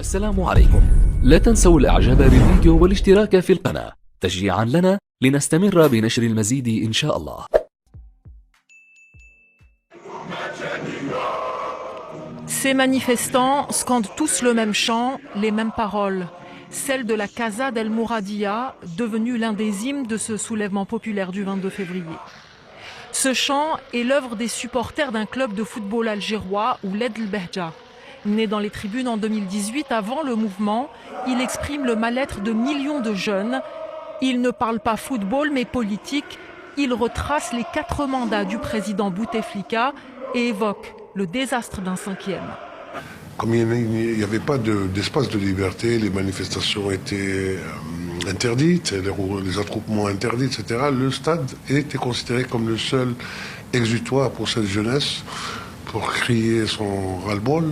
السلام عليكم. لا تنسوا الاعجاب بالفيديو والاشتراك في القناة تشجيعا لنا لنستمر بنشر المزيد إن شاء الله. Ces manifestants scandent tous le même chant, les mêmes paroles. Celle de la Casa del Mouradia, devenue l'un des hymnes de ce soulèvement populaire du 22 février. Ce chant est l'œuvre des supporters d'un club de football algérois, Ouled El Behja. Né dans les tribunes en 2018, avant le mouvement, il exprime le mal-être de millions de jeunes. Il ne parle pas football mais politique. Il retrace les 4 mandats du président Bouteflika et évoque le désastre d'un 5e. Comme il n'y avait pas d'espace de liberté, les manifestations étaient interdites, les attroupements interdits, etc., le stade était considéré comme le seul exutoire pour cette jeunesse, pour crier son ras-le-bol,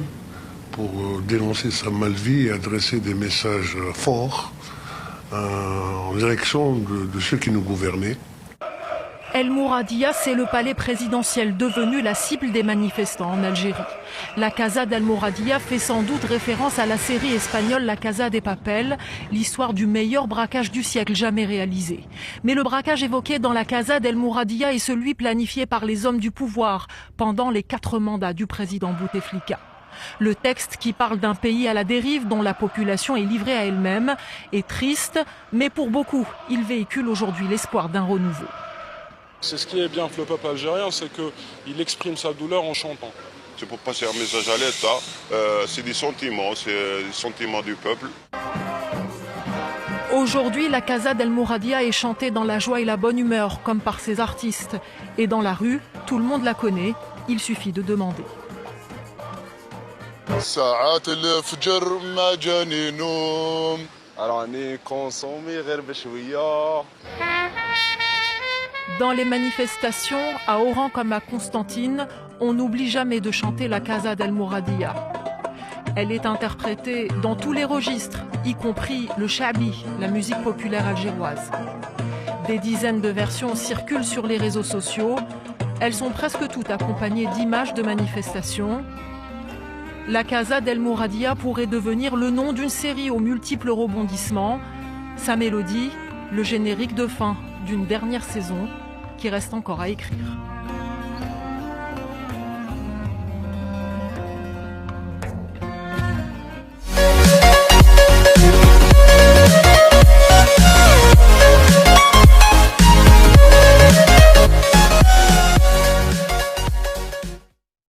pour dénoncer sa mal-vie et adresser des messages forts en direction de ceux qui nous gouvernaient. El Mouradia, c'est le palais présidentiel devenu la cible des manifestants en Algérie. La Casa del Mouradia fait sans doute référence à la série espagnole La Casa de Papel, l'histoire du meilleur braquage du siècle jamais réalisé. Mais le braquage évoqué dans la Casa del Mouradia est celui planifié par les hommes du pouvoir pendant les 4 mandats du président Bouteflika. Le texte qui parle d'un pays à la dérive dont la population est livrée à elle-même est triste, mais pour beaucoup, il véhicule aujourd'hui l'espoir d'un renouveau. C'est ce qui est bien avec le peuple algérien, c'est qu'il exprime sa douleur en chantant. C'est pour passer un message à l'État, c'est des sentiments du peuple. Aujourd'hui, la Casa del Mouradia est chantée dans la joie et la bonne humeur, comme par ses artistes. Et dans la rue, tout le monde la connaît, il suffit de demander. Dans les manifestations, à Oran comme à Constantine, on n'oublie jamais de chanter la Casa del Mouradia. Elle est interprétée dans tous les registres, y compris le shabi, la musique populaire algéroise. Des dizaines de versions circulent sur les réseaux sociaux. Elles sont presque toutes accompagnées d'images de manifestations. La Casa del Mouradia pourrait devenir le nom d'une série aux multiples rebondissements. Sa mélodie, le générique de fin d'une dernière saison qui reste encore à écrire.